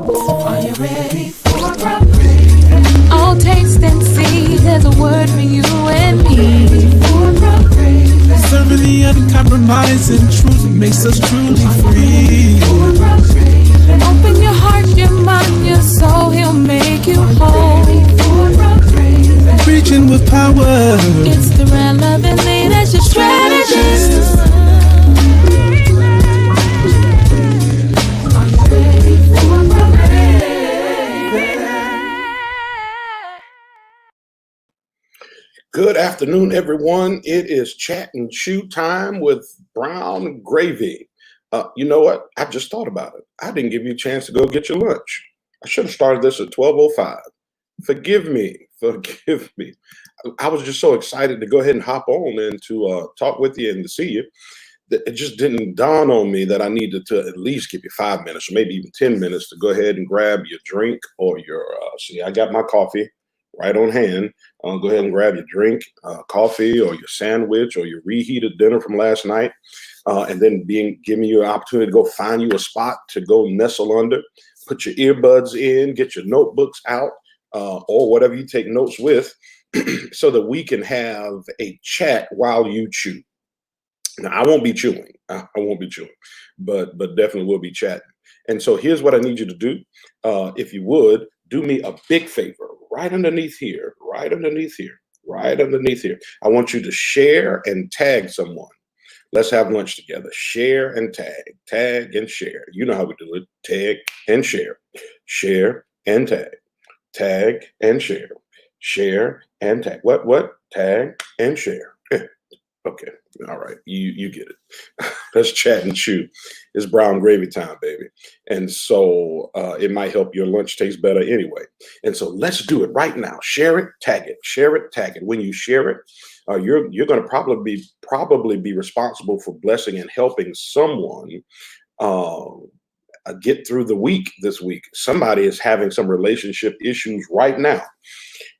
Are you ready for a break? Oh, taste and see, there's a word for you and me. Serving the uncompromising truth makes us truly free. Open your heart, your mind, your soul, he'll make you whole. Preaching with power. It's the relevant leadership strategist. Good afternoon, everyone. It is chat and chew time with brown gravy. You know what? I just thought about it. I didn't give you a chance to go get your lunch. I should have started this at 12:05. Forgive me. Forgive me. I was just so excited to go ahead and hop on and to talk with you and to see you. It just didn't dawn on me that I needed to at least give you 5 minutes or maybe even 10 minutes to go ahead and grab your drink or your, see, I got my coffee right on hand. Go ahead and grab your drink, coffee or your sandwich or your reheated dinner from last night. And then giving you an opportunity to go find you a spot to go nestle under, put your earbuds in, get your notebooks out, or whatever you take notes with so that we can have a chat while you chew. Now, I won't be chewing. I won't be chewing, but definitely will be chatting. And so here's what I need you to do. If you would, do me a big favor right underneath here, right underneath here, right underneath here. I want you to share and tag someone. Let's have lunch together. Share and tag and share. You know how we do it. Tag and share and tag and share and tag. What? Tag and share. Okay. All right. You get it. Let's chat and chew. It's brown gravy time, baby. And so it might help your lunch taste better anyway. And so let's do it right now. Share it, tag it. Share it, tag it. When you share it, you're going to probably be responsible for blessing and helping someone get through the week this week. Somebody is having some relationship issues right now.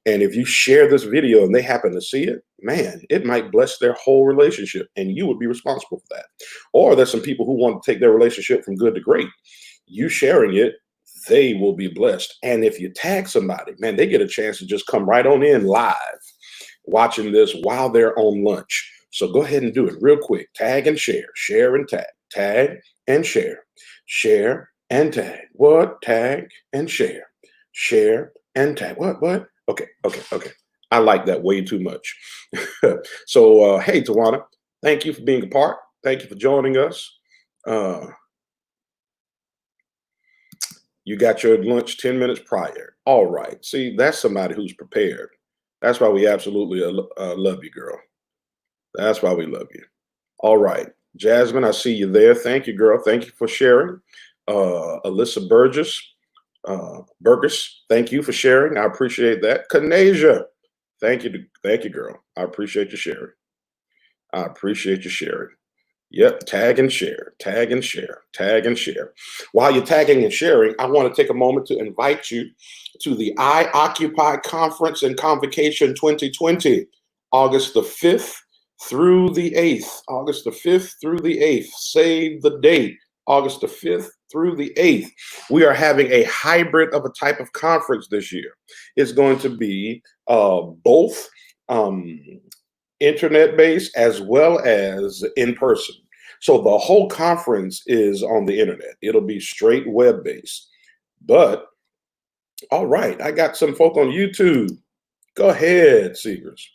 And if you share this video and they happen to see it, man, it might bless their whole relationship and you would be responsible for that. Or there's some people who want to take their relationship from good to great. You sharing it, they will be blessed. And if you tag somebody, man, they get a chance to just come right on in live watching this while they're on lunch. So go ahead and do it real quick. Tag and share and tag and share and tag. What? Tag and share and tag. What? Okay. I like that way too much. So, hey, Tawana, thank you for being a part. Thank you for joining us. You got your lunch 10 minutes prior. All right. See, that's somebody who's prepared. That's why we absolutely love you, girl. That's why we love you. All right. Jasmine, I see you there. Thank you, girl. Thank you for sharing. Alyssa Burgess. Burgess, thank you for sharing. I appreciate that. Kanasia, thank you, girl. I appreciate you sharing. Yep, tag and share. While you're tagging and sharing, I want to take a moment to invite you to the I Occupy Conference and Convocation 2020, August the 5th through the 8th. August the 5th through the 8th. Save the date. August the 5th through the 8th. We are having a hybrid of a type of conference this year. It's going to be both internet-based as well as in person. So the whole conference is on the internet. It'll be straight web-based. But, all right, I got some folk on YouTube. Go ahead, Seekers.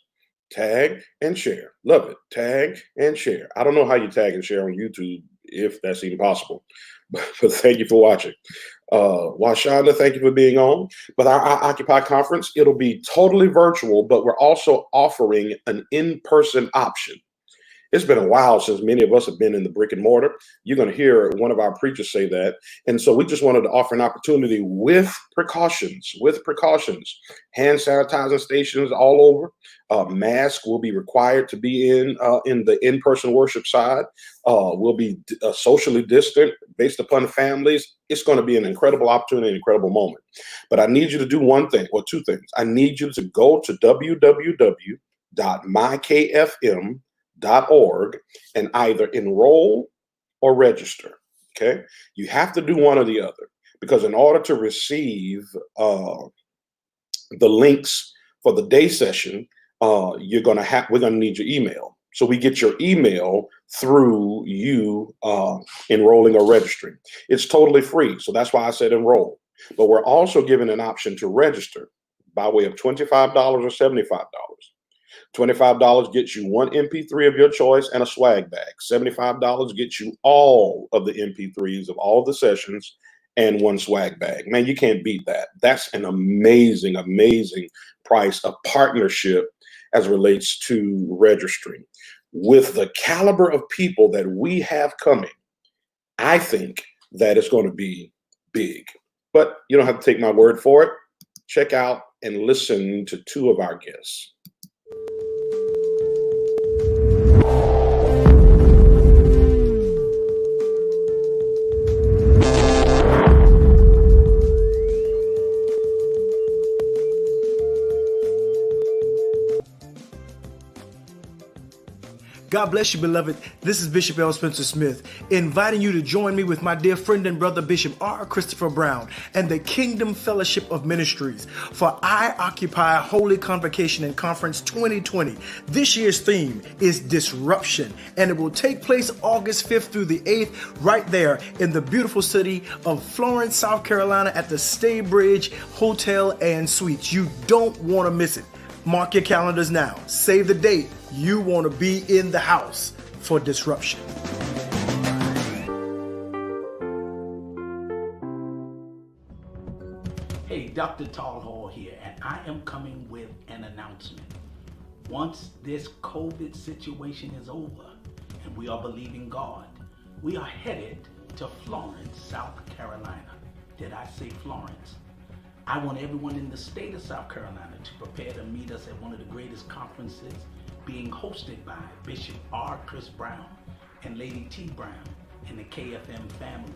Tag and share. Love it. Tag and share. I don't know how you tag and share on YouTube, if that's even possible. But thank you for watching. Washonda, thank you for being on. But our Occupy conference, it'll be totally virtual, but we're also offering an in-person option. It's been a while since many of us have been in the brick and mortar. You're going to hear one of our preachers say that. And so we just wanted to offer an opportunity with precautions. Hand sanitizing stations all over. Mask will be required to be in the in-person worship side. We'll be socially distant based upon families. It's going to be an incredible opportunity, an incredible moment. But I need you to do one thing or two things. I need you to go to www.mykfm.org and either enroll or register. Okay, you have to do one or the other. because in order to receive the links for the day session, we're gonna need your email. So we get your email through you enrolling or registering. It's totally free, so that's why I said enroll. But we're also giving an option to register by way of $25 or $75. $25 gets you one MP3 of your choice and a swag bag. $75 gets you all of the MP3s of all the sessions and one swag bag. Man, you can't beat that. That's an amazing, amazing price, a partnership as relates to registering. With the caliber of people that we have coming, I think that it's going to be big. But you don't have to take my word for it. Check out and listen to two of our guests. God bless you, beloved. This is Bishop L. Spencer Smith, inviting you to join me with my dear friend and brother, Bishop R. Christopher Brown, and the Kingdom Fellowship of Ministries for I Occupy Holy Convocation and Conference 2020. This year's theme is Disruption, and it will take place August 5th through the 8th right there in the beautiful city of Florence, South Carolina at the Staybridge Hotel and Suites. You don't want to miss it. Mark your calendars now. Save the date. You want to be in the house for Disruption. Hey, Dr. Tall Hall here, and I am coming with an announcement. Once this COVID situation is over, and we are believing God, we are headed to Florence, South Carolina. Did I say Florence? I want everyone in the state of South Carolina to prepare to meet us at one of the greatest conferences being hosted by Bishop R. Chris Brown and Lady T. Brown and the KFM family.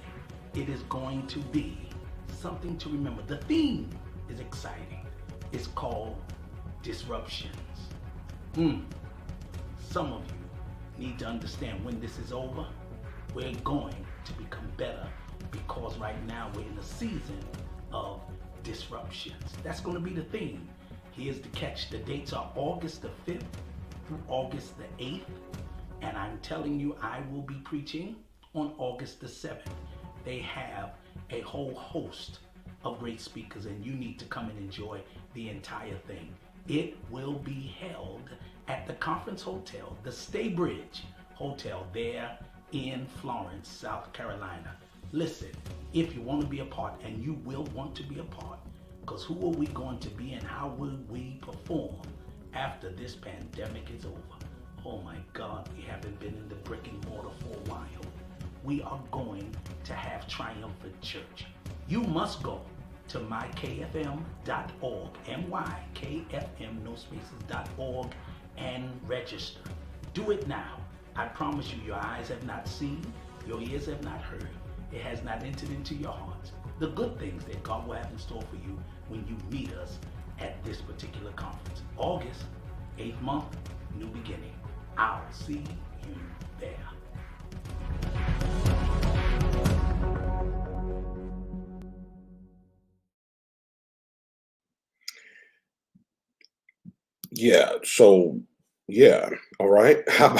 It is going to be something to remember. The theme is exciting. It's called Disruptions. Some of you need to understand when this is over, we're going to become better, because right now we're in a season of disruptions. That's going to be the theme. Here's the catch. The dates are August the 5th through August the 8th. And I'm telling you, I will be preaching on August the 7th. They have a whole host of great speakers, and you need to come and enjoy the entire thing. It will be held at the Conference Hotel, the Staybridge Hotel there in Florence, South Carolina. Listen, if you want to be a part, and you will want to be a part, because who are we going to be and how will we perform after this pandemic is over? Oh my God, we haven't been in the brick and mortar for a while. We are going to have triumphant church. You must go to mykfm.org, mykfm, no spaces.org, and register. Do it now. I promise you, your eyes have not seen, your ears have not heard. It has not entered into your hearts the good things that God will have in store for you when you meet us at this particular conference. August, 8th month, new beginning. I'll see you there. Yeah. So, yeah. All right. How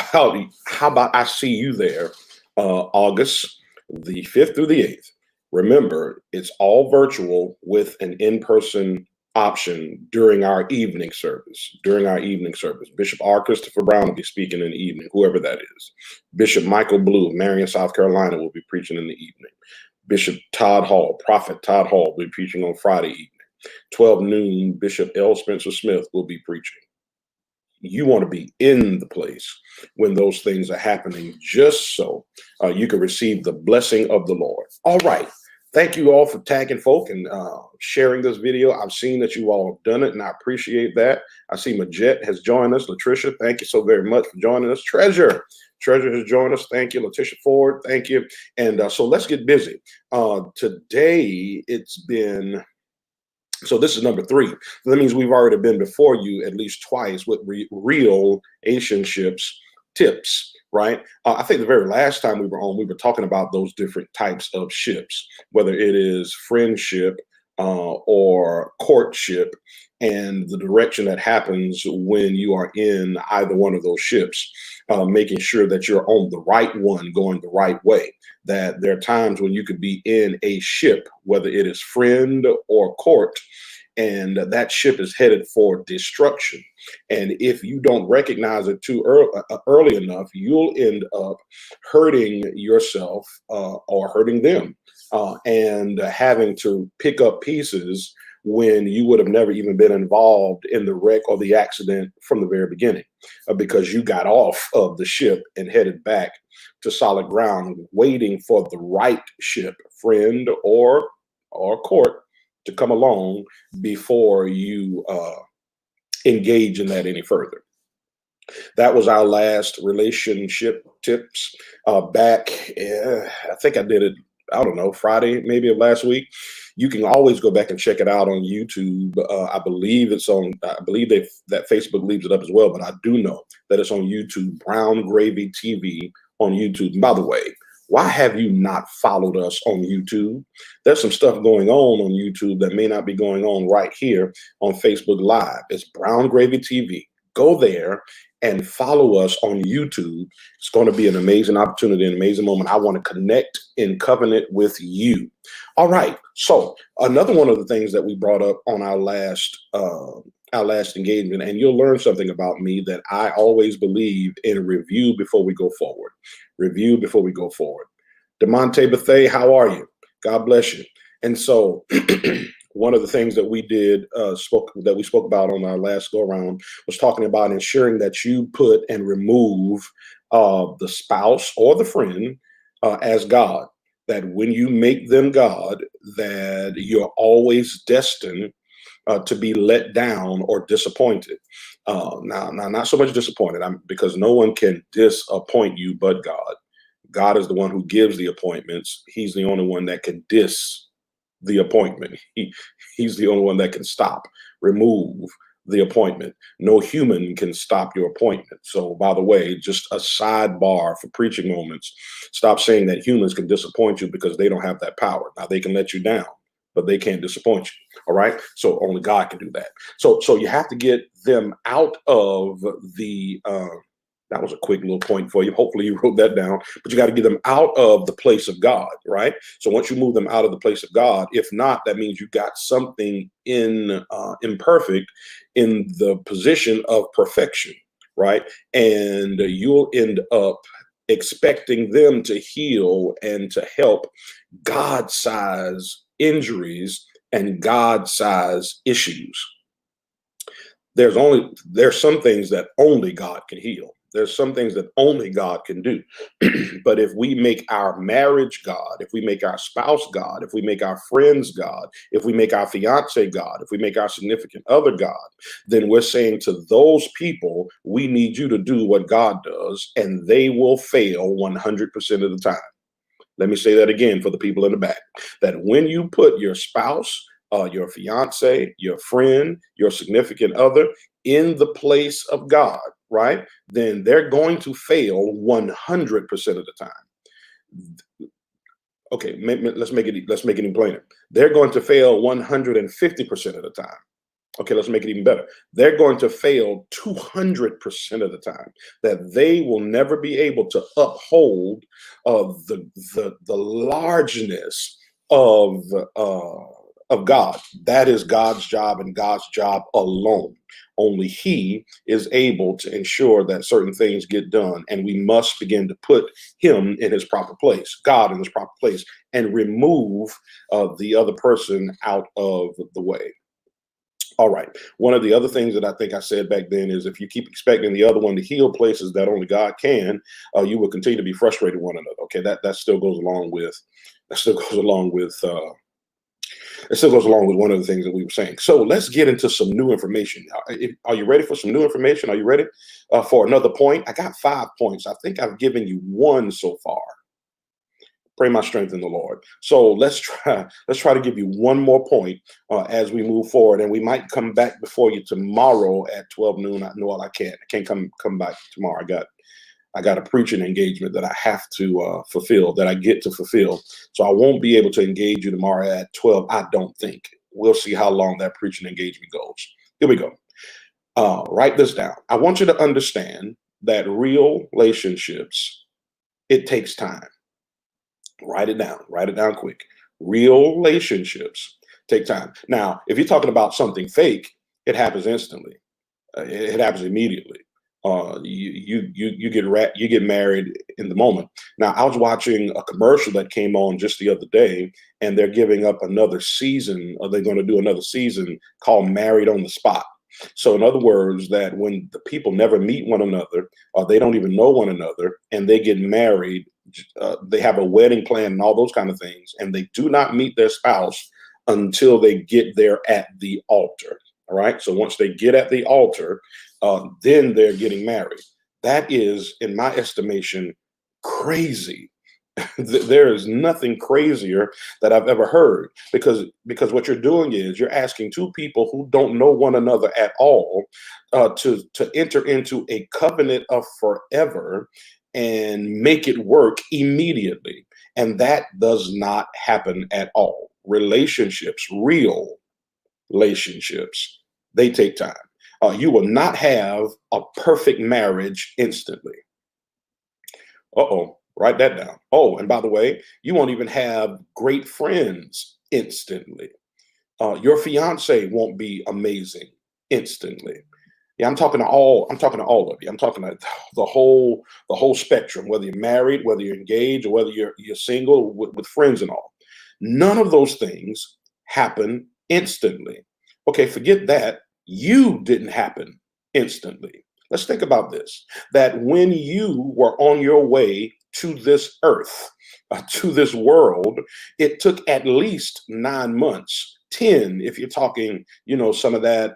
about I see you there, August the 5th through the 8th. Remember, it's all virtual with an in-person option during our evening service. Bishop R. Christopher Brown will be speaking in the evening, whoever that is. Bishop Michael Blue of Marion, South Carolina will be preaching in the evening. Bishop Todd Hall, Prophet Todd Hall, will be preaching on Friday evening. 12 noon, Bishop L. Spencer Smith will be preaching. You want to be in the place when those things are happening, just so you can receive the blessing of the Lord. All right. Thank you all for tagging folk and sharing this video. I've seen that you all have done it, and I appreciate that. I see Majette has joined us. Latricia, thank you so very much for joining us. Treasure has joined us. Thank you. Letitia Ford, thank you. And so let's get busy. Today, it's been... So this is number 3. That means we've already been before you at least twice with REALationship tips. right? I think the very last time we were on, we were talking about those different types of ships, whether it is friendship or courtship, and the direction that happens when you are in either one of those ships, making sure that you're on the right one, going the right way. That there are times when you could be in a ship, whether it is friend or court, and that ship is headed for destruction. And if you don't recognize it too early enough, you'll end up hurting yourself or hurting them, and having to pick up pieces when you would have never even been involved in the wreck or the accident from the very beginning, because you got off of the ship and headed back to solid ground, waiting for the right ship, friend or court, to come along before you engage in that any further. That was our last relationship tips back. I think I did it, I don't know, Friday maybe of last week. You can always go back and check it out on YouTube. I believe it's on, I believe that Facebook leaves it up as well, but I do know that it's on YouTube, Brown Gravy TV on YouTube. And by the way, why have you not followed us on YouTube? There's some stuff going on YouTube that may not be going on right here on Facebook Live. It's Brown Gravy TV. Go there and follow us on YouTube. It's going to be an amazing opportunity, an amazing moment. I want to connect in covenant with you. All right. So another one of the things that we brought up on our last engagement, and you'll learn something about me, that I always believe in review before we go forward. Review before we go forward. Demonte Bethay, how are you? God bless you. And so one of the things that we did, we spoke about on our last go around, was talking about ensuring that you put and remove the spouse or the friend as God. That when you make them God, that you're always destined to be let down or disappointed. Now, not so much disappointed, because no one can disappoint you but God. God is the one who gives the appointments. He's the only one that can the appointment. He's the only one that can stop, remove the appointment. No human can stop your appointment. So, by the way, just a sidebar for preaching moments, stop saying that humans can disappoint you, because they don't have that power. Now, they can let you down, but they can't disappoint you. All right. So only God can do that. So you have to get them out of the, that was a quick little point for you. Hopefully you wrote that down, but you got to get them out of the place of God, right? So once you move them out of the place of God, if not, that means you got something imperfect in the position of perfection, right? And you'll end up expecting them to heal and to help God-sized injuries and God-sized issues. There's some things that only God can heal. There's some things that only God can do. But if we make our marriage God, if we make our spouse God, if we make our friends God, if we make our fiance God, if we make our significant other God, then we're saying to those people, we need you to do what God does, and they will fail 100% of the time. Let me say that again for the people in the back, that when you put your spouse, your fiance, your friend, your significant other in the place of God, right, then they're going to fail 100% of the time. Okay, let's make it even plainer. They're going to fail 150% of the time. Okay, let's make it even better. They're going to fail 200% of the time. That they will never be able to uphold the largeness of God. That is God's job, and God's job alone. Only He is able to ensure that certain things get done, and we must begin to put Him in His proper place, God in His proper place, and remove the other person out of the way. All right. One of the other things that I think I said back then is, if you keep expecting the other one to heal places that only God can, you will continue to be frustrated with one another. Okay, that still goes along with one of the things that we were saying. So let's get into some new information. Are you ready for some new information? Are you ready for another point? I got 5 points. I think I've given you 1 so far. Pray my strength in the Lord. So let's try to give you 1 more point as we move forward, and we might come back before you tomorrow at 12 noon. I can't come back tomorrow. I got a preaching engagement that I have to fulfill, that I get to fulfill. So I won't be able to engage you tomorrow at 12. I don't think. We'll see how long that preaching engagement goes. Here we go. Write this down. I want you to understand that real relationships, it takes time. Write it down. Write it down quick. Real relationships take time. Now, if you're talking about something fake, it happens instantly. It happens immediately. You get married in the moment. Now, I was watching a commercial that came on just the other day, and they're giving up another season, or they're going to do another season called Married on the Spot. So, in other words, that when the people never meet one another, or they don't even know one another, and they get married, they have a wedding plan and all those kind of things, and they do not meet their spouse until they get there at the altar. All right. So once they get at the altar, then they're getting married. That is, in my estimation, crazy. There is nothing crazier that I've ever heard, because what you're doing is you're asking two people who don't know one another at all to enter into a covenant of forever and make it work immediately. And that does not happen at all. Relationships, real relationships, they take time. You will not have a perfect marriage instantly. Write that down. Oh, and by the way, you won't even have great friends instantly. Your fiance won't be amazing instantly. Yeah, I'm talking to all of you. I'm talking to the whole spectrum, whether you're married, whether you're engaged, or whether you're single with friends and all. None of those things happen instantly. Okay, forget that. You didn't happen instantly. Let's think about this, that when you were on your way to this earth, to this world, it took at least 9 months, 10 if you're talking, some of that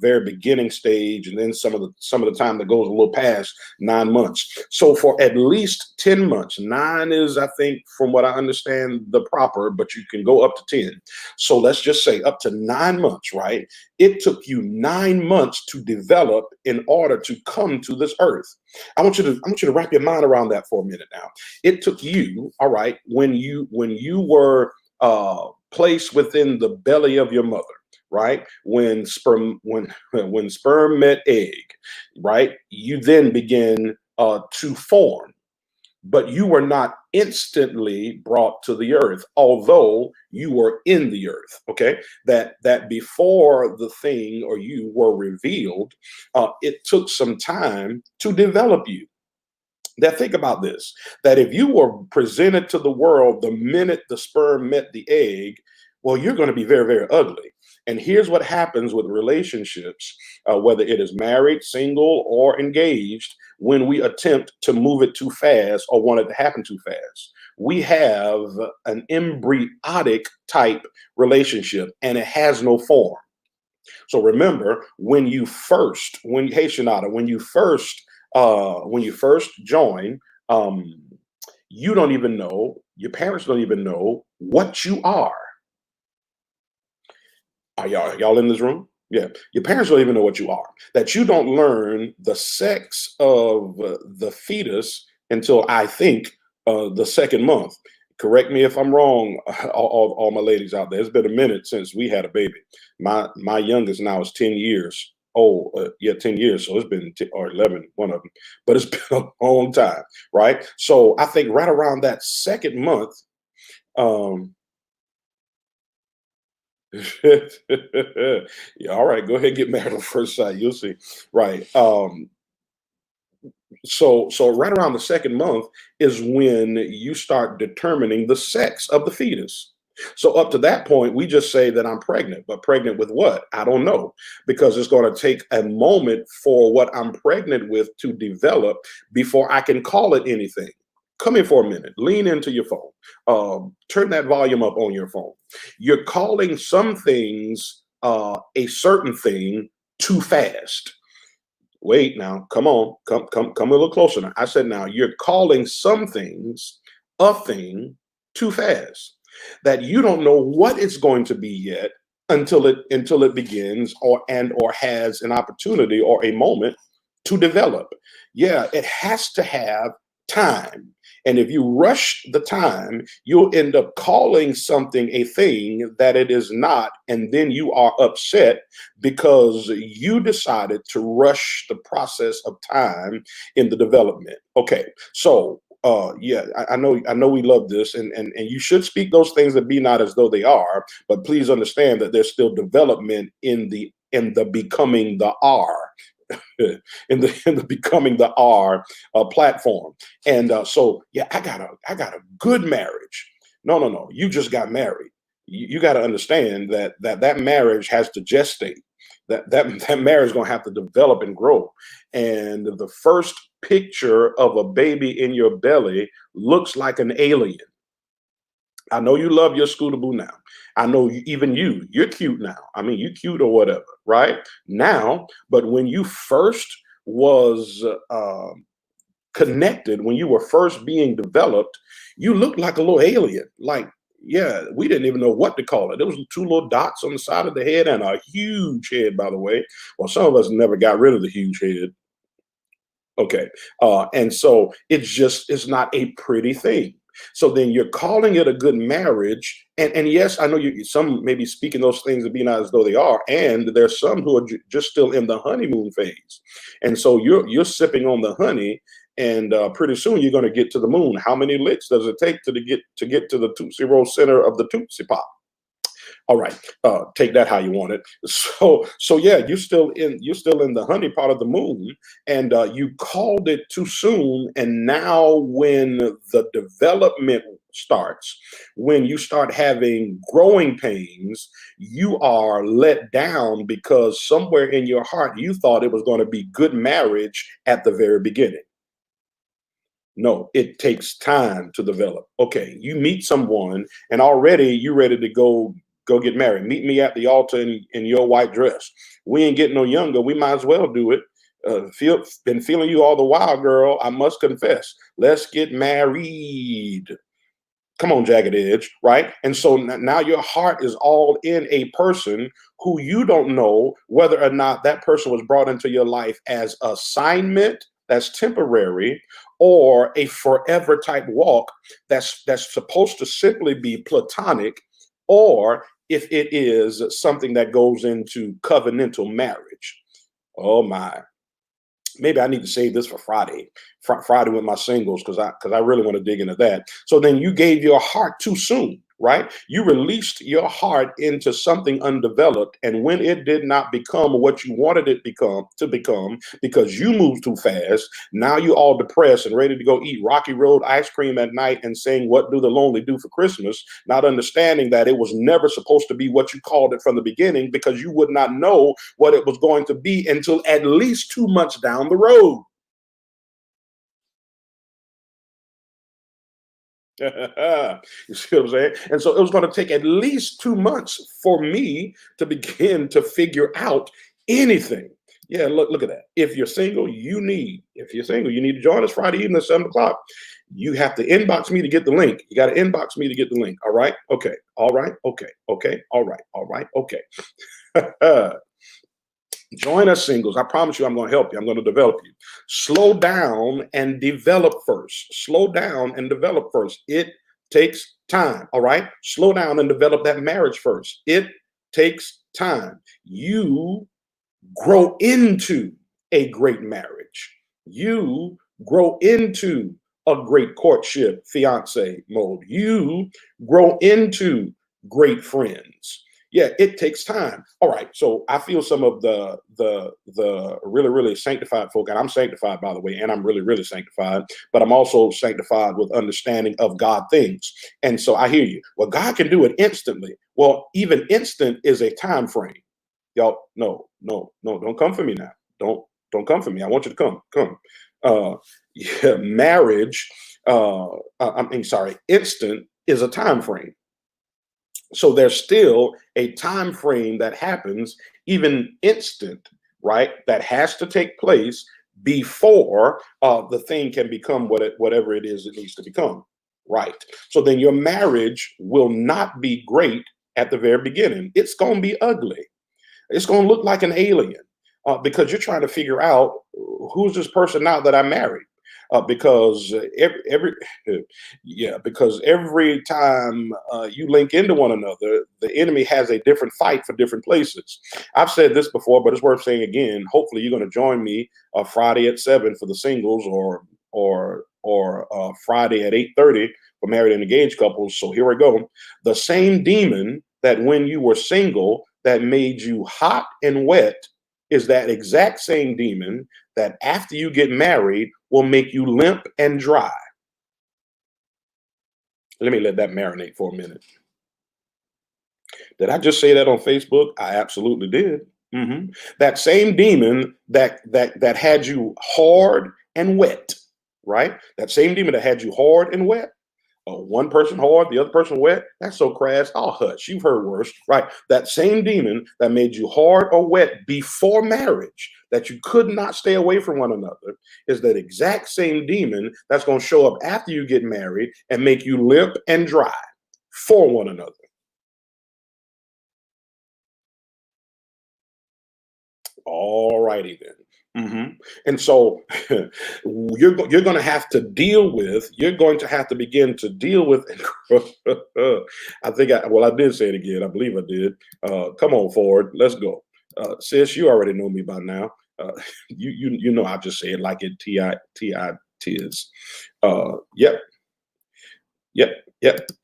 very beginning stage, and then some of the time that goes a little past 9 months. So for at least 10 months, 9 is, I think, from what I understand, the proper, but you can go up to 10. So let's just say up to 9 months, right? It took you 9 months to develop in order to come to this earth. I want you to wrap your mind around that for a minute now. It took you, all right, when you were placed within the belly of your mother, right? When sperm met egg, right? You then begin to form, but you were not instantly brought to the earth, although you were in the earth. Okay, that before the thing or you were revealed, it took some time to develop you. Now think about this, that if you were presented to the world the minute the sperm met the egg, well, you're going to be very, very ugly. And here's what happens with relationships, whether it is married, single, or engaged, when we attempt to move it too fast or want it to happen too fast. We have an embryonic type relationship, and it has no form. So remember, when you first join, you don't even know, your parents don't even know what you are. Are y'all in this room? Yeah. Your parents don't even know what you are. That you don't learn the sex of the fetus until, I think, the second month. Correct me if I'm wrong, all my ladies out there. It's been a minute since we had a baby. My youngest now is 10 years. 10 years. So it's been or 11, one of them, but it's been a long time, right? So I think right around that second month, yeah, all right, go ahead and get married on first sight. You'll see, right? So right around the second month is when you start determining the sex of the fetus. So up to that point, we just say that I'm pregnant, but pregnant with what? I don't know, because it's going to take a moment for what I'm pregnant with to develop before I can call it anything. Come here for a minute, lean into your phone, turn that volume up on your phone. You're calling some things a certain thing too fast. Wait now, come on, come a little closer now. I said now, you're calling some things a thing too fast, that you don't know what it's going to be yet until it begins or has an opportunity or a moment to develop. Yeah, it has to have time. And if you rush the time, you'll end up calling something a thing that it is not. And then you are upset because you decided to rush the process of time in the development. Okay, so yeah, I know we love this, and you should speak those things that be not as though they are, but please understand that there's still development in the becoming the R. in the becoming the R platform. And so yeah, I got a good marriage. No, you just got married. You got to understand that marriage has to gestate. That marriage is going to have to develop and grow. And the first picture of a baby in your belly looks like an alien. I know you love your Scooter Boo now. I know even you're cute now. I mean, you cute or whatever, right? Now, but when you first was connected, when you were first being developed, you looked like a little alien. Like, yeah, we didn't even know what to call it. There was two little dots on the side of the head and a huge head, by the way. Well, some of us never got rid of the huge head. Okay. And so it's not a pretty thing. So then you're calling it a good marriage. And yes, I know some may be speaking those things and be not as though they are. And there's some who are just still in the honeymoon phase. And so you're sipping on the honey, and pretty soon you're going to get to the moon. How many licks does it take to get to the Tootsie Roll center of the Tootsie Pop? All right, take that how you want it. So yeah, you're still in the honey part of the moon, and you called it too soon. And now, when the development starts, when you start having growing pains, you are let down because somewhere in your heart you thought it was going to be good marriage at the very beginning. No, it takes time to develop. Okay, you meet someone and already you're ready to go get married. Meet me at the altar in your white dress. We ain't getting no younger. We might as well do it. Been feeling you all the while, girl. I must confess. Let's get married. Come on, Jagged Edge, right? And so now your heart is all in a person who you don't know whether or not that person was brought into your life as assignment that's temporary, or a forever type walk that's supposed to simply be platonic, or if it is something that goes into covenantal marriage. Oh my. Maybe I need to save this for Friday with my singles, because I really want to dig into that. So then you gave your heart too soon, right? You released your heart into something undeveloped, and when it did not become what you wanted it to become because you moved too fast, now you're all depressed and ready to go eat Rocky Road ice cream at night and saying, "What do the lonely do for Christmas?" Not understanding that it was never supposed to be what you called it from the beginning, because you would not know what it was going to be until at least 2 months down the road. You see what I'm saying? And so it was going to take at least 2 months for me to begin to figure out anything. Yeah, look at that. If you're single, you need to join us Friday evening at 7 o'clock. You have to inbox me to get the link. You got to inbox me to get the link. All right. Okay. All right. Okay. Okay. All right. All right. Okay. Join us, singles. I promise you I'm going to help you. I'm going to develop you. Slow down and develop first. Slow down and develop first. It takes time. All right. Slow down and develop that marriage first. It takes time. You grow into a great marriage. You grow into a great courtship fiance mode. You grow into great friends. Yeah, it takes time. All right. So I feel some of the really, really sanctified folk, and I'm sanctified, by the way, and I'm really, really sanctified, but I'm also sanctified with understanding of God things. And so I hear you. Well, God can do it instantly. Well, even instant is a time frame. Y'all, no, don't come for me now. Don't come for me. I want you to come. Yeah, marriage, instant is a time frame. So there's still a time frame that happens, even instant, right? That has to take place before the thing can become whatever it is it needs to become, right? So then your marriage will not be great at the very beginning. It's going to be ugly. It's going to look like an alien. because you're trying to figure out who's this person now that I married. Because because every time you link into one another, the enemy has a different fight for different places. I've said this before, but it's worth saying again. Hopefully, you're going to join me Friday at 7 for the singles, or Friday at 8:30 for married and engaged couples. So here we go. The same demon that when you were single that made you hot and wet is that exact same demon that after you get married will make you limp and dry. Let me let that marinate for a minute. Did I just say that on Facebook? I absolutely did. That same demon that had you hard and wet, right? That same demon that had you hard and wet. One person hard, the other person wet. That's so crass. Oh, hush. You've heard worse, right? That same demon that made you hard or wet before marriage, that you could not stay away from one another, is that exact same demon that's going to show up after you get married and make you limp and dry for one another. All righty then. And so you're going to have to deal with. You're going to have to begin to deal with. I did say it again. I believe I did. Come on forward. Let's go, sis. You already know me by now. You know I just say it like it tis. Yep.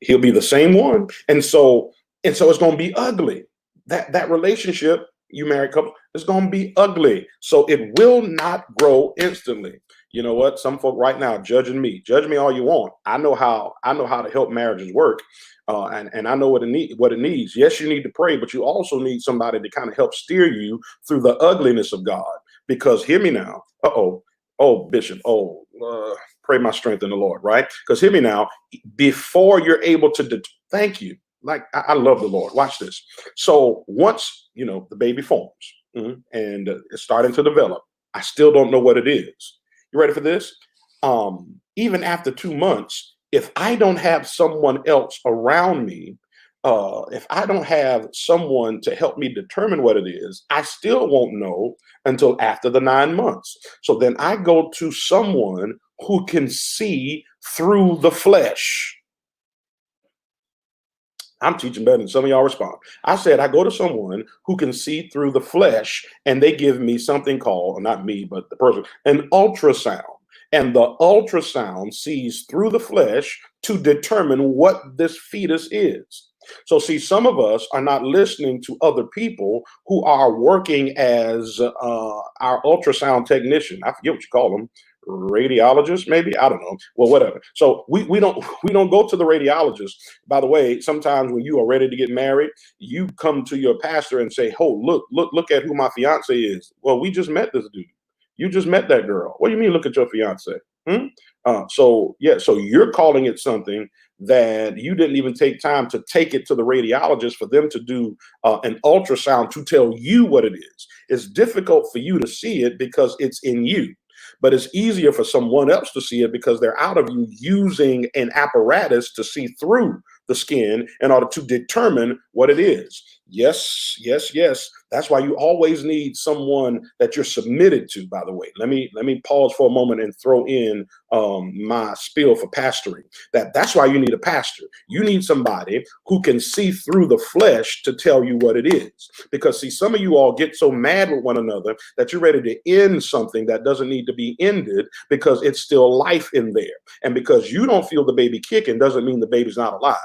He'll be the same one, and so it's going to be ugly. That relationship. You married couple, it's going to be ugly. So it will not grow instantly. You know what? Some folk right now judge me all you want. I know how to help marriages work. And I know what it needs. Yes, you need to pray, but you also need somebody to kind of help steer you through the ugliness of God. Because hear me now. Bishop. Pray my strength in the Lord, right? Because hear me now, before you're able to thank you. Like I love the Lord. Watch this. So once the baby forms and it's starting to develop, I still don't know what it is. You ready for this? Even after 2 months, if I don't have someone else around me, if I don't have someone to help me determine what it is, I still won't know until after the 9 months. So then I go to someone who can see through the flesh. I'm teaching better than some of y'all respond. I said, I go to someone who can see through the flesh, and they give me something called, not me, but the person, an ultrasound. And the ultrasound sees through the flesh to determine what this fetus is. So see, some of us are not listening to other people who are working as our ultrasound technician. I forget what you call them. Radiologist, maybe, I don't know. Well, whatever. So we don't go to the radiologist. By the way, sometimes when you are ready to get married, you come to your pastor and say, "Oh, look at who my fiance is." Well, we just met this dude. You just met that girl. What do you mean? Look at your fiance. So you're calling it something that you didn't even take time to take it to the radiologist for them to do an ultrasound to tell you what it is. It's difficult for you to see it because it's in you. But it's easier for someone else to see it because they're out of you using an apparatus to see through the skin in order to determine what it is. Yes. That's why you always need someone that you're submitted to, by the way. Let me pause for a moment and throw in my spiel for pastoring. That's why you need a pastor. You need somebody who can see through the flesh to tell you what it is. Because see, some of you all get so mad with one another that you're ready to end something that doesn't need to be ended because it's still life in there. And because you don't feel the baby kicking doesn't mean the baby's not alive.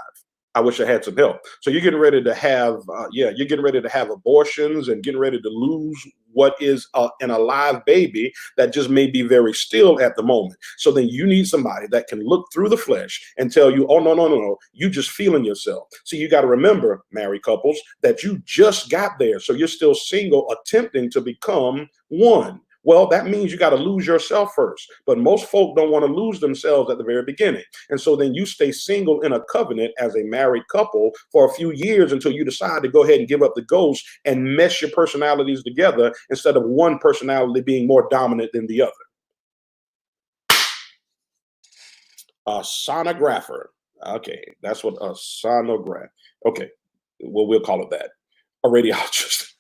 I wish I had some help. So you're getting ready to have, you're getting ready to have abortions and getting ready to lose what is an alive baby that just may be very still at the moment. So then you need somebody that can look through the flesh and tell you, oh, no, you just feeling yourself. So you got to remember, married couples, that you just got there. So you're still single, attempting to become one. Well, that means you got to lose yourself first. But most folk don't want to lose themselves at the very beginning. And so then you stay single in a covenant as a married couple for a few years until you decide to go ahead and give up the ghost and mesh your personalities together instead of one personality being more dominant than the other. A sonographer. Okay, that's what a sonograph. Okay, well, we'll call it that. A radiologist.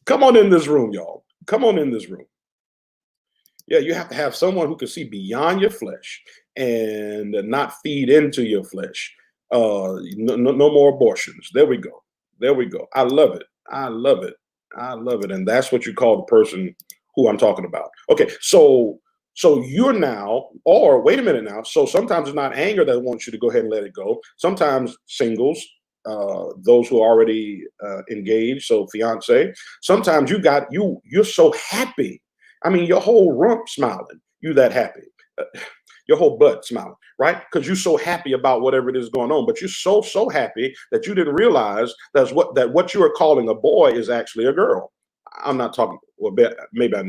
Come on in this room, y'all. Come on in this room. Yeah, you have to have someone who can see beyond your flesh and not feed into your flesh. No more abortions. There we go. There we go. I love it. I love it. I love it. And that's what you call the person who I'm talking about. Okay, so you're now, or wait a minute now. So sometimes it's not anger that wants you to go ahead and let it go. Sometimes singles, those who are already engaged, so fiance. Sometimes you're so happy. I mean, your whole rump smiling. You that happy. Uh, your whole butt smiling, right? Because you're so happy about whatever it is going on. But you're so happy that you didn't realize that what you are calling a boy is actually a girl. I'm not talking. Well, maybe I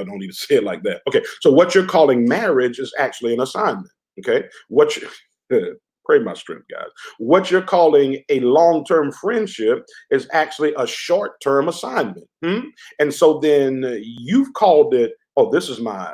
don't need to say it like that. Okay, so what you're calling marriage is actually an assignment. Okay, what you pray my strength, guys. What you're calling a long-term friendship is actually a short-term assignment. And so then you've called it, oh, this is my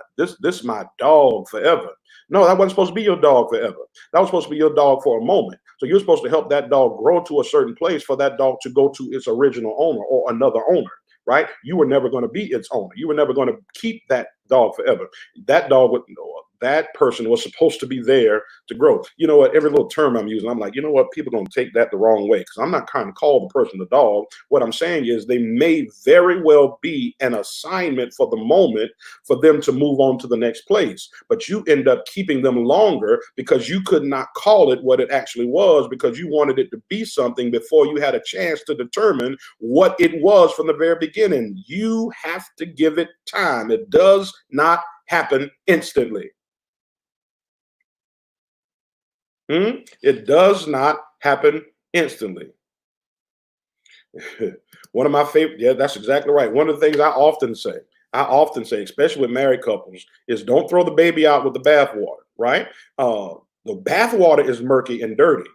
dog forever. No, that wasn't supposed to be your dog forever. That was supposed to be your dog for a moment. So you're supposed to help that dog grow to a certain place for that dog to go to its original owner or another owner, right? You were never going to be its owner. You were never going to keep that dog forever. That dog would know. That person was supposed to be there to grow. You know what? Every little term I'm using, I'm like, you know what? People don't take that the wrong way because I'm not trying to call the person the dog. What I'm saying is they may very well be an assignment for the moment for them to move on to the next place. But you end up keeping them longer because you could not call it what it actually was because you wanted it to be something before you had a chance to determine what it was from the very beginning. You have to give it time. It does not happen instantly. It does not happen instantly. One of my favorite, yeah, that's exactly right. One of the things I often say, especially with married couples, is don't throw the baby out with the bathwater, right? The bathwater is murky and dirty.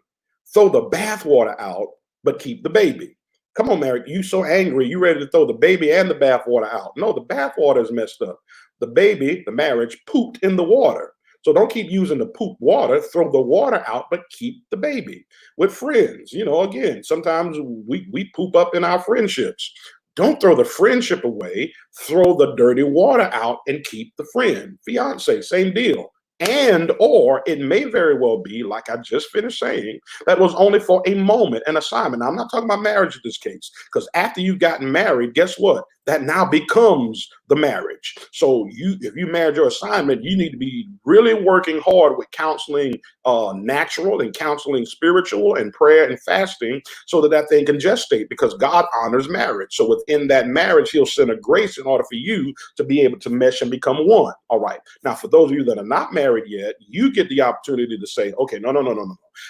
Throw the bathwater out, but keep the baby. Come on, Mary, you so angry, you ready to throw the baby and the bathwater out. No, the bathwater is messed up. The baby, the marriage, pooped in the water. So don't keep using the poop water, throw the water out, but keep the baby. With friends, again, sometimes we poop up in our friendships. Don't throw the friendship away, throw the dirty water out and keep the friend. Fiance, same deal. And or it may very well be, like I just finished saying, that was only for a moment, an assignment. Now, I'm not talking about marriage in this case, because after you've gotten married, guess what? That now becomes the marriage. So if you married your assignment, you need to be really working hard with counseling natural and counseling spiritual and prayer and fasting so that thing can gestate because God honors marriage. So within that marriage, he'll send a grace in order for you to be able to mesh and become one. All right. Now, for those of you that are not married yet, you get the opportunity to say, okay, no.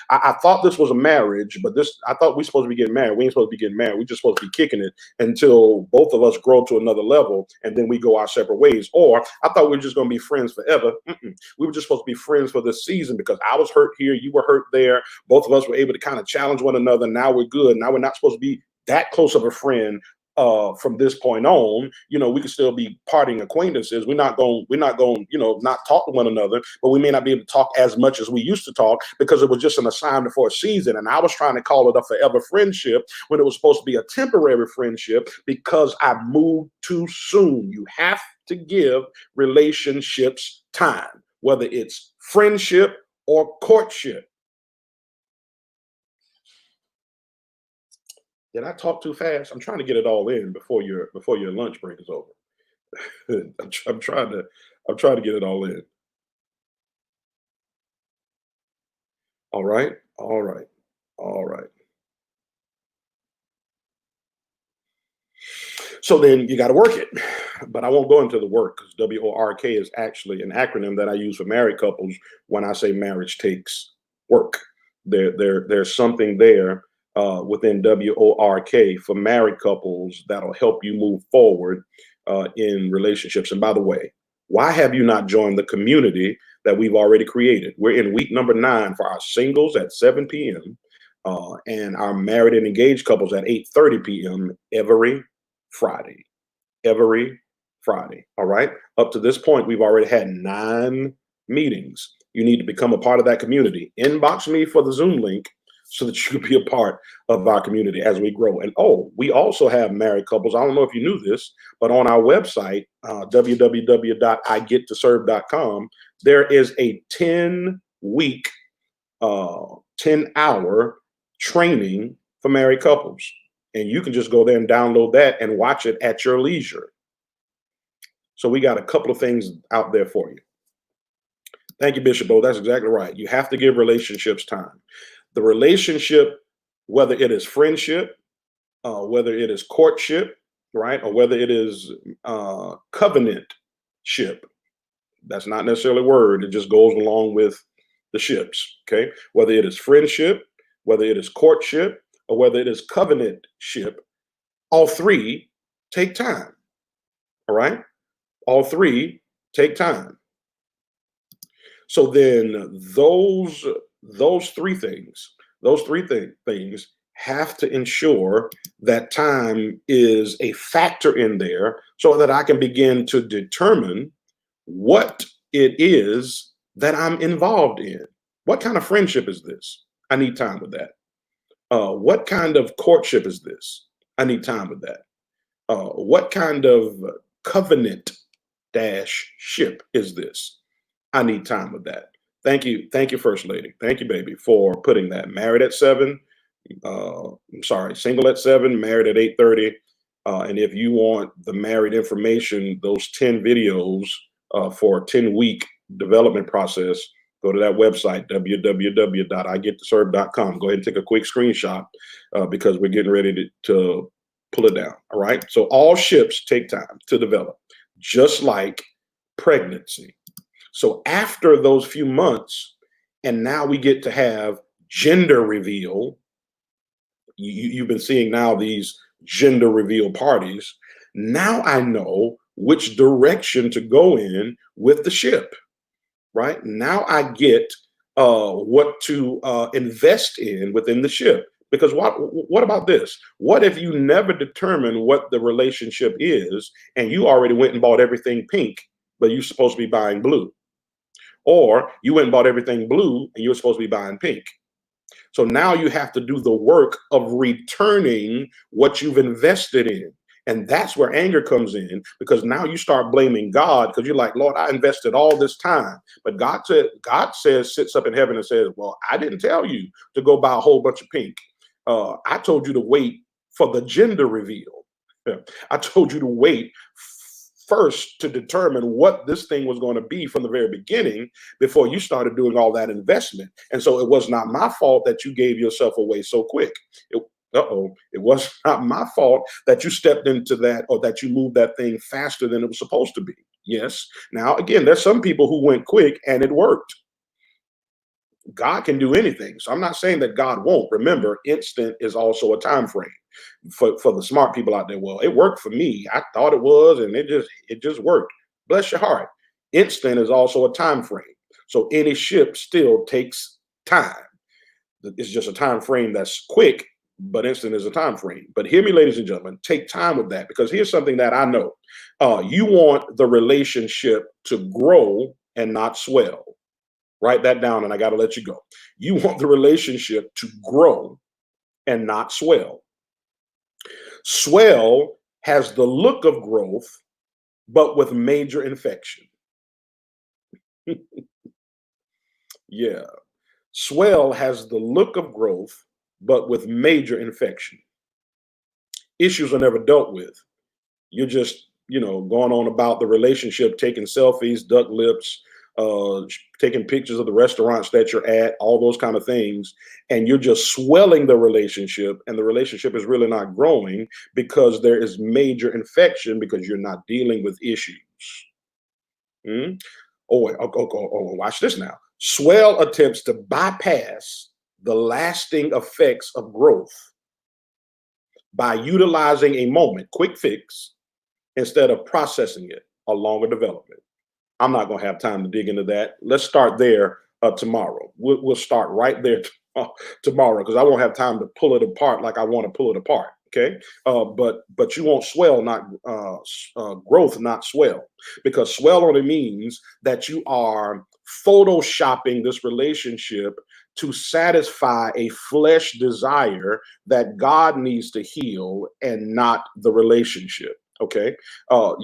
I thought this was a marriage, but I thought we're supposed to be getting married. We ain't supposed to be getting married. We're just supposed to be kicking it until both of us grow to another level and then we go our separate ways. Or I thought we were just going to be friends forever. We were just supposed to be friends for this season because I was hurt here, you were hurt there. Both of us were able to kind of challenge one another. Now we're good. Now we're not supposed to be that close of a friend from this point on. We can still be parting acquaintances. We're not going, not talk to one another, but we may not be able to talk as much as we used to talk because it was just an assignment for a season. And I was trying to call it a forever friendship when it was supposed to be a temporary friendship because I moved too soon. You have to give relationships time, whether it's friendship or courtship. Did I talk too fast? I'm trying to get it all in before your lunch break is over. I'm trying to get it all in. All right. So then you got to work it, but I won't go into the work because WORK is actually an acronym that I use for married couples when I say marriage takes work. There's something there within WORK for married couples that'll help you move forward in relationships. And by the way, why have you not joined the community that we've already created? We're in week number 9 for our singles at 7 p.m. And our married and engaged couples at 8:30 p.m. every Friday. All right. Up to this point, we've already had 9 meetings. You need to become a part of that community. Inbox me for the Zoom link so that you can be a part of our community as we grow. And oh, we also have married couples. I don't know if you knew this, but on our website, www.igettoserve.com, there is a 10-week, 10-hour training for married couples. And you can just go there and download that and watch it at your leisure. So we got a couple of things out there for you. Thank you, Bishop O. That's exactly right. You have to give relationships time. The relationship, whether it is friendship, whether it is courtship, right, or whether it is covenantship, that's not necessarily a word. It just goes along with the ships, okay? Whether it is friendship, whether it is courtship, or whether it is covenantship, all three take time, all right? All three take time. So then those three things have to ensure that time is a factor in there so that I can begin to determine what it is that I'm involved in. What kind of friendship is this? I need time with that. What kind of courtship is this? I need time with that. What kind of covenant-ship is this? I need time with that. Thank you, First Lady. Thank you, baby, for putting that. Married at 7. Single at 7, married at 8:30. And if you want the married information, those 10 videos for a 10-week development process, go to that website, www.igettoserve.com. Go ahead and take a quick screenshot because we're getting ready to pull it down. All right. So all ships take time to develop, just like pregnancy. So after those few months, and now we get to have gender reveal. You've been seeing now these gender reveal parties. Now I know which direction to go in with the ship, right? Now I get what to invest in within the ship. Because what about this? What if you never determine what the relationship is and you already went and bought everything pink, but you're supposed to be buying blue? Or you went and bought everything blue and you're supposed to be buying pink. So now you have to do the work of returning what you've invested in. And that's where anger comes in, because now you start blaming God because you're like, Lord, I invested all this time. But God says, sits up in heaven and says, well, I didn't tell you to go buy a whole bunch of pink. I told you to wait for the gender reveal. I told you to wait first to determine what this thing was going to be from the very beginning before you started doing all that investment. And so it was not my fault that you gave yourself away so quick. It was not my fault that you stepped into that or that you moved that thing faster than it was supposed to be. Yes. Now, again, there's some people who went quick and it worked. God can do anything. So I'm not saying that God won't. Remember, instant is also a time frame. For the smart people out there, well, it worked for me. I thought it was, and it just worked. Bless your heart. Instant is also a time frame. So any ship still takes time. It's just a time frame that's quick, but instant is a time frame. But hear me, ladies and gentlemen, take time with that, because here's something that I know. You want the relationship to grow and not swell. Write that down, and I got to let you go. You want the relationship to grow and not swell. Swell has the look of growth, but with major infection. Yeah. Swell has the look of growth, but with major infection. Issues are never dealt with. You're just, going on about the relationship, taking selfies, duck lips, taking pictures of the restaurants that you're at, all those kind of things, and you're just swelling the relationship, and the relationship is really not growing because there is major infection because you're not dealing with issues. Watch this now. Swell attempts to bypass the lasting effects of growth by utilizing a moment, quick fix, instead of processing it, a longer development. I'm not going to have time to dig into that. Let's start there tomorrow. We'll start right there tomorrow, because I won't have time to pull it apart like I want to pull it apart. Okay. But you want swell, not growth, not swell, because swell only means that you are photoshopping this relationship to satisfy a flesh desire that God needs to heal and not the relationship. Okay, that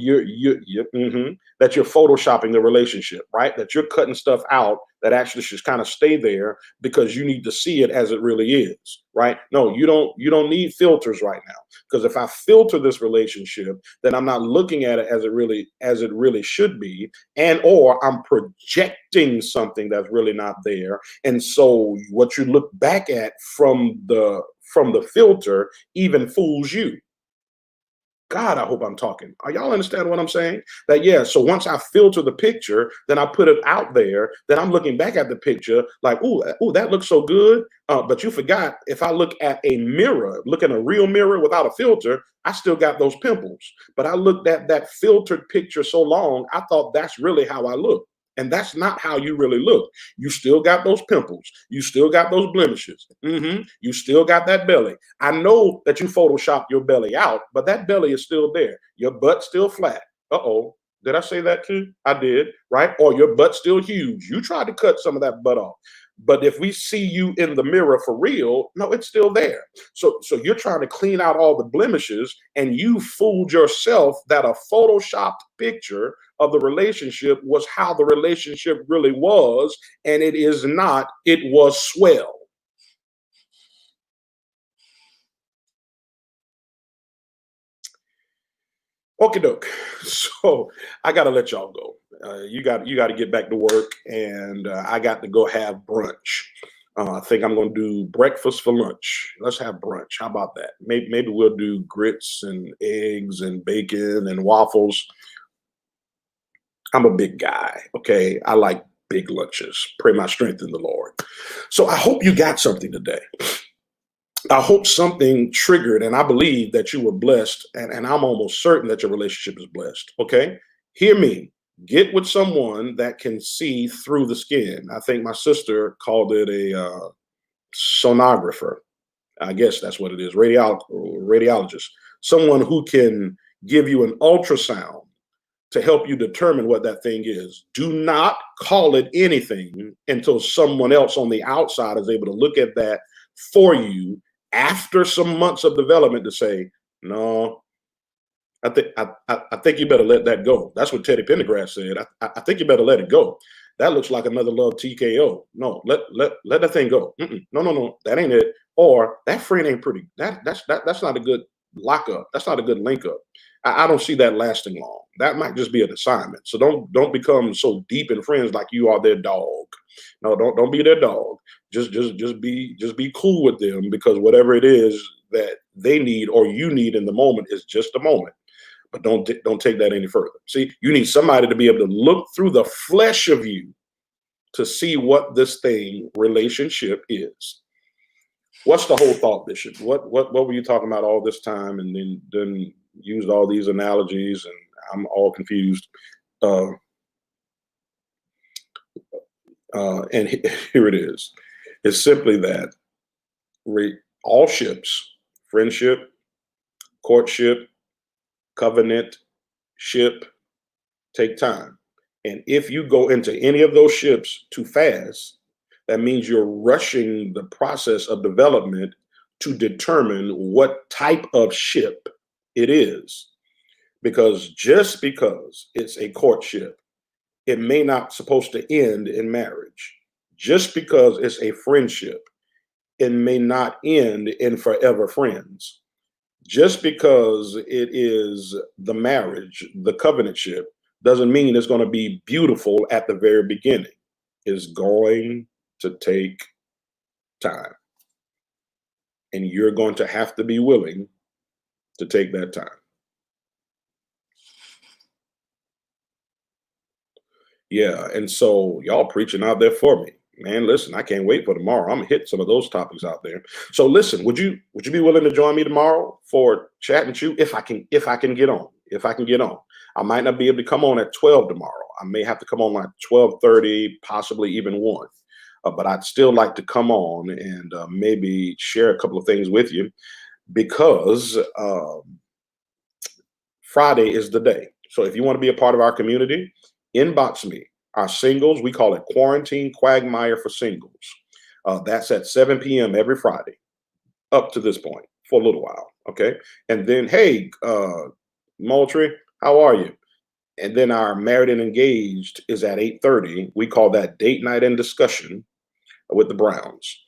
you're photoshopping the relationship, right? That you're cutting stuff out that actually should kind of stay there because you need to see it as it really is, right? No, you don't need filters right now, because if I filter this relationship, then I'm not looking at it as it really should be, and or I'm projecting something that's really not there, and so what you look back at from the filter even fools you. God, I hope I'm talking. Are y'all understand what I'm saying? That, yeah, so once I filter the picture, then I put it out there, then I'm looking back at the picture like, ooh, that looks so good. But you forgot, if I look at a mirror, look at a real mirror without a filter, I still got those pimples. But I looked at that filtered picture so long, I thought that's really how I look. And that's not how you really look. You still got those pimples. You still got those blemishes. You still got that belly. I know that you photoshopped your belly out, but that belly is still there. Your butt's still flat. Uh-oh. Did I say that too? I did, right? Or your butt's still huge. You tried to cut some of that butt off. But if we see you in the mirror for real, no, it's still there. So you're trying to clean out all the blemishes, and you fooled yourself that a photoshopped picture of the relationship was how the relationship really was, and it is not. It was swell. Okie doke. So I gotta let y'all go. You got to get back to work, and I got to go have brunch. I think I'm going to do breakfast for lunch. Let's have brunch. How about that? Maybe we'll do grits and eggs and bacon and waffles. I'm a big guy. Okay, I like big lunches. Pray my strength in the Lord. So I hope you got something today. I hope something triggered, and I believe that you were blessed, and I'm almost certain that your relationship is blessed. Okay, hear me. Get with someone that can see through the skin. I think my sister called it a sonographer. I guess that's what it is. Radiologist. Someone who can give you an ultrasound to help you determine what that thing is. Do not call it anything until someone else on the outside is able to look at that for you after some months of development to say, no, I think you better let that go. That's what Teddy Pendergrass said. I think you better let it go. That looks like another love TKO. No, let that thing go. No, that ain't it. Or that friend ain't pretty. That's not a good lockup. That's not a good link up. I don't see that lasting long. That might just be an assignment. So don't become so deep in friends like you are their dog. No, don't be their dog. Just be cool with them, because whatever it is that they need or you need in the moment is just a moment. But don't take that any further. See, you need somebody to be able to look through the flesh of you to see what this thing relationship is. What's the whole thought, Bishop? What were you talking about all this time, and then used all these analogies, and I'm all confused. And here it is. It's simply that all ships, friendship, courtship, covenant, ship, take time. And if you go into any of those ships too fast, that means you're rushing the process of development to determine what type of ship it is. Because just because it's a courtship, it may not supposed to end in marriage. Just because it's a friendship, it may not end in forever friends. Just because it is the marriage, the covenantship, doesn't mean it's going to be beautiful at the very beginning. It's going to take time. And you're going to have to be willing to take that time. Yeah, and so y'all preaching out there for me. Man, listen, I can't wait for tomorrow. I'm gonna hit some of those topics out there. So listen, would you be willing to join me tomorrow for Chat and Chew if I can get on? If I can get on. I might not be able to come on at 12 tomorrow. I may have to come on like 12:30, possibly even 1. But I'd still like to come on and maybe share a couple of things with you, because Friday is the day. So if you want to be a part of our community, inbox me. Our singles, we call it Quarantine Quagmire for Singles. That's at 7 p.m. every Friday up to this point for a little while. Okay. And then, hey, Moultrie, how are you? And then our married and engaged is at 8:30. We call that date night and discussion with the Browns.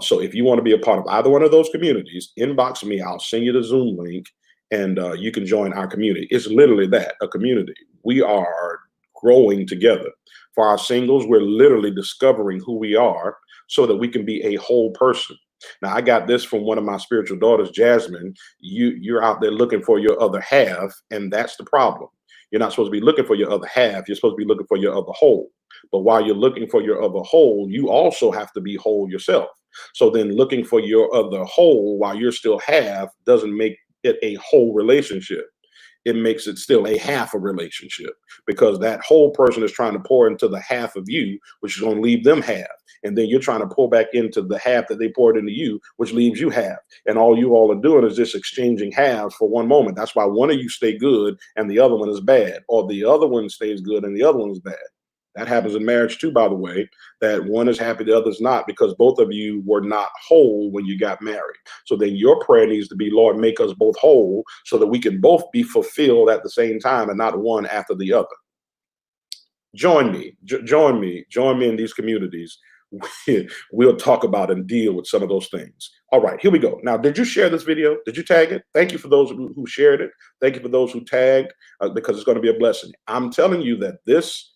So if you want to be a part of either one of those communities, inbox me. I'll send you the Zoom link, and you can join our community. It's literally that, a community. We are growing together. For our singles, we're literally discovering who we are so that we can be a whole person. Now, I got this from one of my spiritual daughters, Jasmine. You're out there looking for your other half, and that's the problem. You're not supposed to be looking for your other half. You're supposed to be looking for your other whole. But while you're looking for your other whole, you also have to be whole yourself. So then looking for your other whole while you're still half doesn't make it a whole relationship. It makes it still a half a relationship, because that whole person is trying to pour into the half of you, which is going to leave them half. And then you're trying to pour back into the half that they poured into you, which leaves you half. And all you all are doing is just exchanging halves for one moment. That's why one of you stay good and the other one is bad, or the other one stays good and the other one is bad. That happens in marriage too, by the way, that one is happy, the other's not, because both of you were not whole when you got married. So then your prayer needs to be, Lord, make us both whole so that we can both be fulfilled at the same time and not one after the other. Join me, join me in these communities. We'll talk about and deal with some of those things. All right, here we go. Now, did you share this video? Did you tag it? Thank you for those who shared it. Thank you for those who tagged, because it's going to be a blessing. I'm telling you that this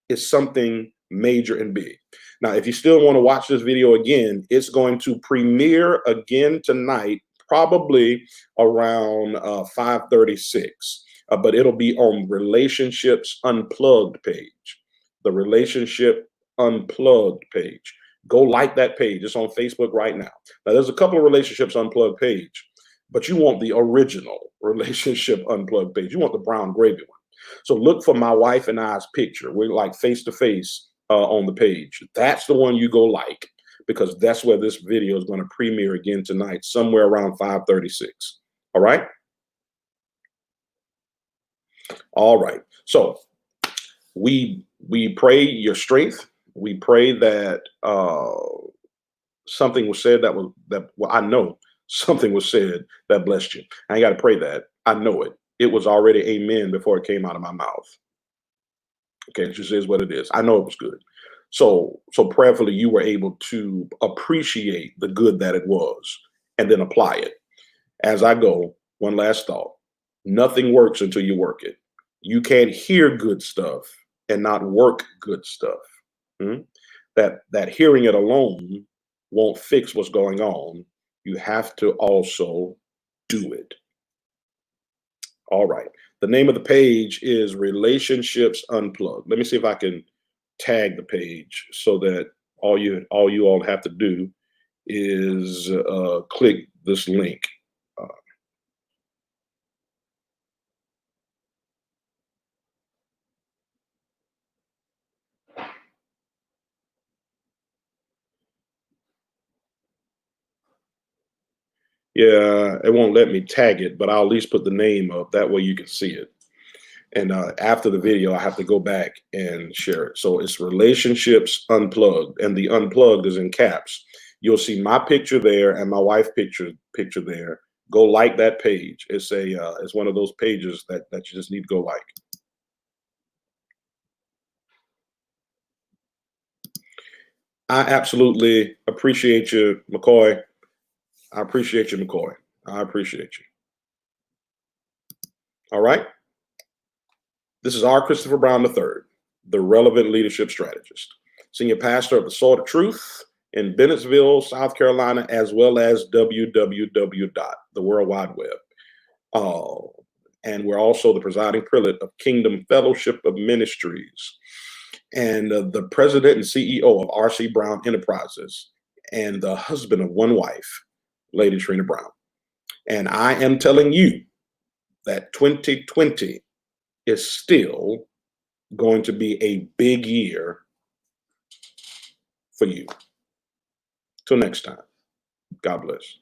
is something major and big. Now, if you still want to watch this video again, it's going to premiere again tonight, probably around 5:36. But it'll be on Relationships Unplugged page, the Relationship Unplugged page. Go like that page. It's on Facebook right now. Now, there's a couple of Relationships Unplugged page, but you want the original Relationship Unplugged page. You want the brown gravy one. So look for my wife and I's picture. We're like face to face on the page. That's the one you go like, because that's where this video is going to premiere again tonight, somewhere around 5:36. All right. All right. So we pray your strength. We pray that something was said well, I know something was said that blessed you. I ain't got to pray that. I know it. It was already amen before it came out of my mouth. Okay, it just is what it is. I know it was good. So prayerfully, you were able to appreciate the good that it was and then apply it. As I go, one last thought. Nothing works until you work it. You can't hear good stuff and not work good stuff. That hearing it alone won't fix what's going on. You have to also do it. All right. The name of the page is Relationships Unplugged. Let me see if I can tag the page so that all you all have to do is click this link. Yeah, it won't let me tag it, but I'll at least put the name up. That way you can see it. And after the video, I have to go back and share it. So it's Relationships Unplugged, and the unplugged is in caps. You'll see my picture there and my wife's picture there. Go like that page. It's it's one of those pages that you just need to go like. I absolutely appreciate you, McCoy. I appreciate you, McCoy. I appreciate you. All right. This is R. Christopher Brown III, the Relevant Leadership Strategist, Senior Pastor of the Sword of Truth in Bennettsville, South Carolina, as well as www. The World Wide Web. And we're also the presiding prelate of Kingdom Fellowship of Ministries, and the president and CEO of R.C. Brown Enterprises, and the husband of one wife, Lady Trina Brown. And I am telling you that 2020 is still going to be a big year for you. Till next time, God bless.